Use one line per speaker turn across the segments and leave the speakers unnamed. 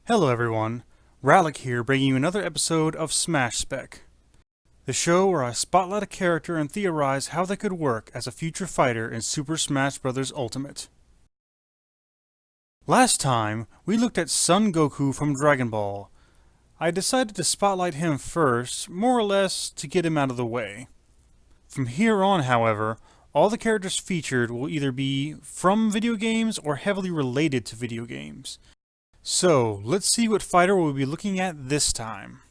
Hello everyone, Ralyc here bringing you another episode of Smash Spec, the show where I spotlight a character and theorize how they could work as a future fighter in Super Smash Bros. Ultimate. Last time, we looked at Son Goku from Dragon Ball. I decided to spotlight him first, more or less to get him out of the way. From here on, however, all the characters featured will either be from video games or heavily related to video games. So, let's see what fighter we'll be looking at this time.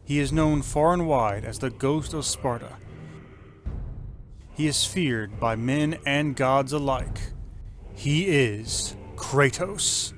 He is known far and wide as the Ghost of Sparta. He is feared by men and gods alike. He is Kratos.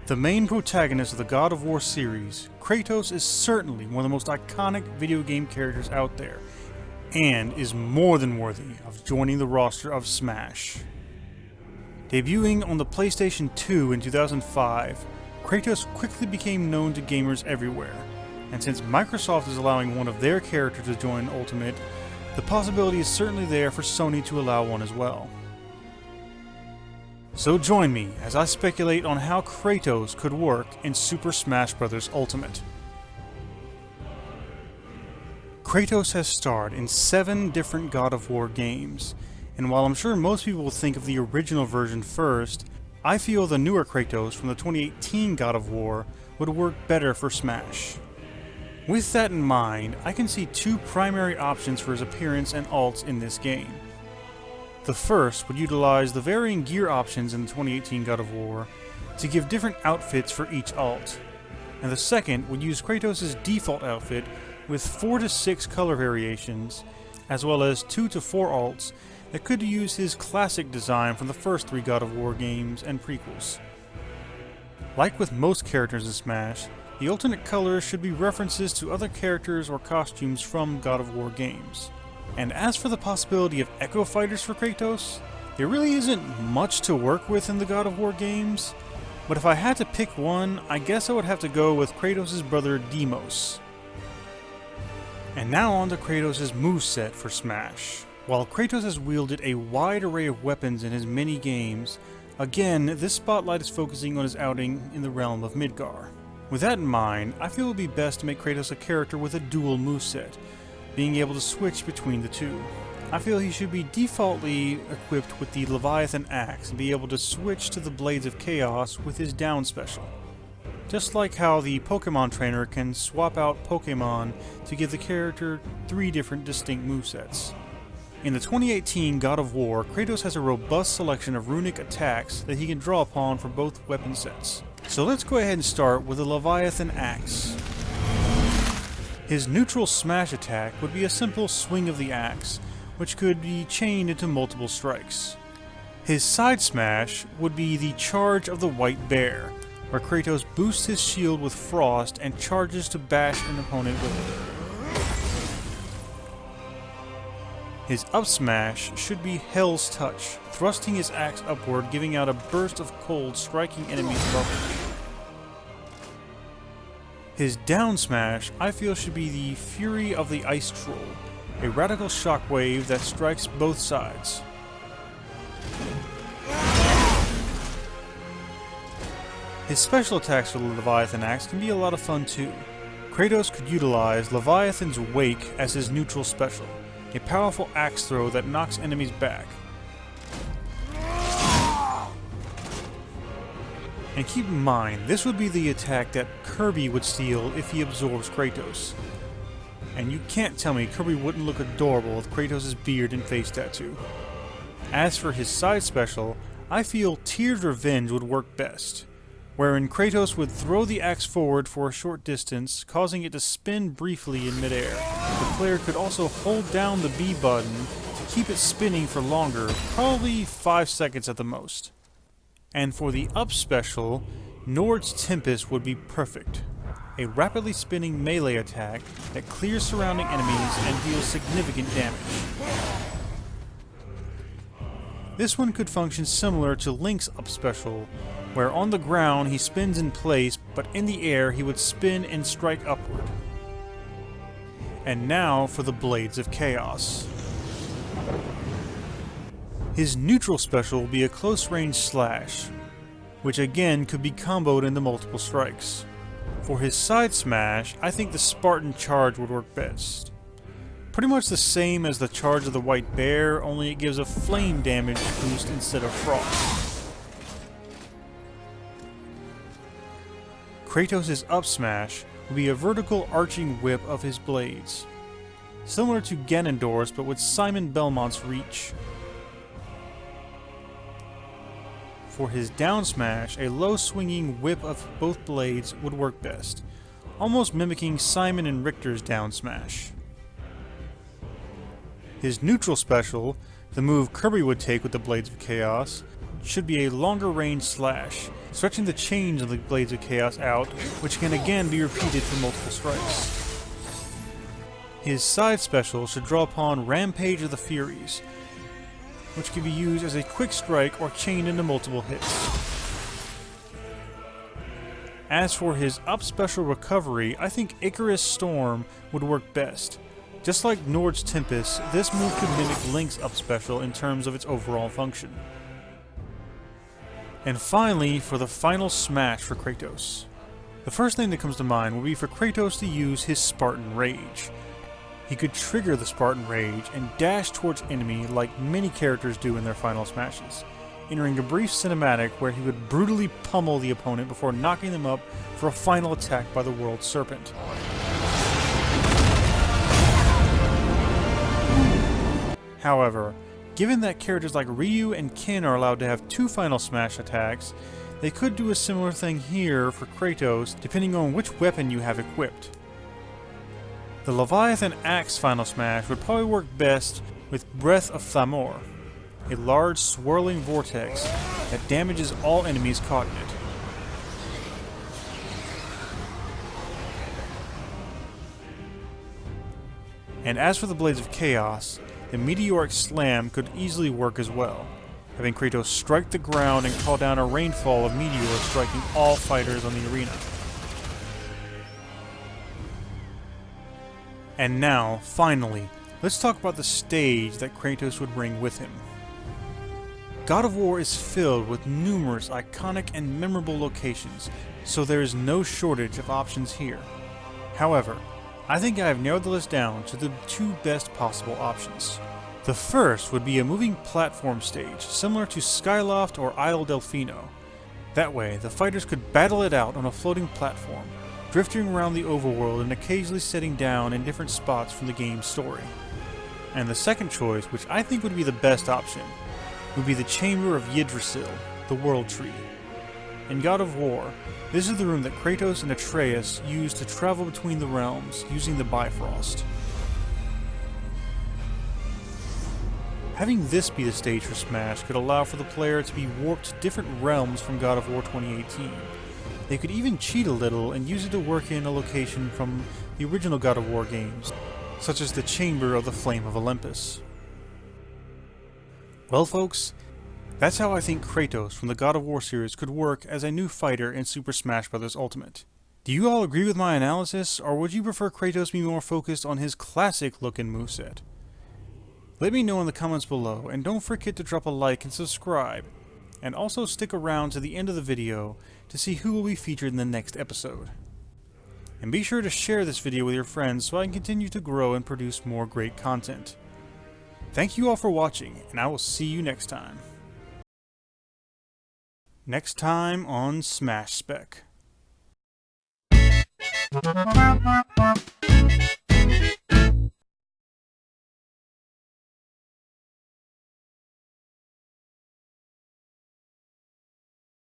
The main protagonist of the God of War series, Kratos is certainly one of the most iconic video game characters out there, and is more than worthy of joining the roster of Smash. Debuting on the PlayStation 2 in 2005, Kratos quickly became known to gamers everywhere, and since Microsoft is allowing one of their characters to join Ultimate, the possibility is certainly there for Sony to allow one as well. So join me as I speculate on how Kratos could work in Super Smash Bros. Ultimate. Kratos has starred in 7 different God of War games, and while I'm sure most people will think of the original version first, I feel the newer Kratos from the 2018 God of War would work better for Smash. With that in mind, I can see 2 primary options for his appearance and ults in this game. The first would utilize the varying gear options in the 2018 God of War to give different outfits for each ult, and the second would use Kratos' default outfit with 4 to 6 color variations, as well as 2 to 4 ults that could use his classic design from the first 3 God of War games and prequels. Like with most characters in Smash, the alternate colors should be references to other characters or costumes from God of War games. And as for the possibility of Echo Fighters for Kratos, there really isn't much to work with in the God of War games, but if I had to pick one, I guess I would have to go with Kratos' brother Deimos. And now on to Kratos' moveset for Smash. While Kratos has wielded a wide array of weapons in his many games, again, this spotlight is focusing on his outing in the realm of Midgar. With that in mind, I feel it would be best to make Kratos a character with a dual moveset, being able to switch between the two. I feel he should be defaultly equipped with the Leviathan Axe and be able to switch to the Blades of Chaos with his down special. Just like how the Pokemon trainer can swap out Pokemon to give the character 3 different distinct movesets. In the 2018 God of War, Kratos has a robust selection of runic attacks that he can draw upon for both weapon sets. So let's go ahead and start with the Leviathan Axe. His neutral smash attack would be a simple swing of the axe, which could be chained into multiple strikes. His side smash would be the Charge of the White Bear, where Kratos boosts his shield with frost and charges to bash an opponent with it. His up smash should be Hell's Touch, thrusting his axe upward, giving out a burst of cold striking enemies above him. His down smash, I feel, should be the Fury of the Ice Troll, a radical shockwave that strikes both sides. His special attacks for the Leviathan Axe can be a lot of fun too. Kratos could utilize Leviathan's Wake as his neutral special, a powerful axe throw that knocks enemies back. And keep in mind, this would be the attack that Kirby would steal if he absorbs Kratos. And you can't tell me Kirby wouldn't look adorable with Kratos' beard and face tattoo. As for his side special, I feel Tyr's Revenge would work best. wherein Kratos would throw the axe forward for a short distance, causing it to spin briefly in midair. The player could also hold down the B button to keep it spinning for longer, probably 5 seconds at the most. And for the up special, Nord's Tempest would be perfect. A rapidly spinning melee attack that clears surrounding enemies and deals significant damage. This one could function similar to Link's up special, where on the ground he spins in place, but in the air he would spin and strike upward. And now for the Blades of Chaos. His neutral special will be a close-range slash, which again could be comboed into multiple strikes. For his side smash, I think the Spartan Charge would work best. Pretty much the same as the Charge of the White Bear, only it gives a flame damage boost instead of frost. Kratos' up smash will be a vertical arching whip of his blades, similar to Ganondorf's but with Simon Belmont's reach. For his down smash, a low swinging whip of both blades would work best, almost mimicking Simon and Richter's down smash. His neutral special, the move Kirby would take with the Blades of Chaos, should be a longer range slash, stretching the chains of the Blades of Chaos out, which can again be repeated for multiple strikes. His side special should draw upon Rampage of the Furies, which can be used as a quick strike or chained into multiple hits. As for his up special recovery, I think Icarus Storm would work best. Just like Nord's Tempest, this move could mimic Link's up special in terms of its overall function. And finally, for the final smash for Kratos. The first thing that comes to mind would be for Kratos to use his Spartan Rage. He could trigger the Spartan Rage and dash towards enemy like many characters do in their final smashes, entering a brief cinematic where he would brutally pummel the opponent before knocking them up for a final attack by the World Serpent. However, given that characters like Ryu and Ken are allowed to have 2 final smash attacks, they could do a similar thing here for Kratos depending on which weapon you have equipped. The Leviathan Axe final smash would probably work best with Breath of Thamor, a large swirling vortex that damages all enemies caught in it. And as for the Blades of Chaos, the Meteoric Slam could easily work as well, having Kratos strike the ground and call down a rainfall of meteors striking all fighters on the arena. And now, finally, let's talk about the stage that Kratos would bring with him. God of War is filled with numerous iconic and memorable locations, so there is no shortage of options here. However, I think I have narrowed the list down to the 2 best possible options. The first would be a moving platform stage, similar to Skyloft or Isle Delfino. That way, the fighters could battle it out on a floating platform, drifting around the overworld and occasionally setting down in different spots from the game's story. And the second choice, which I think would be the best option, would be the Chamber of Yggdrasil, the World Tree. In God of War, this is the room that Kratos and Atreus used to travel between the realms using the Bifrost. Having this be the stage for Smash could allow for the player to be warped to different realms from God of War 2018. They could even cheat a little and use it to work in a location from the original God of War games, such as the Chamber of the Flame of Olympus. Well folks, that's how I think Kratos from the God of War series could work as a new fighter in Super Smash Bros. Ultimate. Do you all agree with my analysis, or would you prefer Kratos be more focused on his classic look and moveset? Let me know in the comments below, and don't forget to drop a like and subscribe, and also stick around to the end of the video to see who will be featured in the next episode. And be sure to share this video with your friends so I can continue to grow and produce more great content. Thank you all for watching, and I will see you next time. Next time on Smash Spec.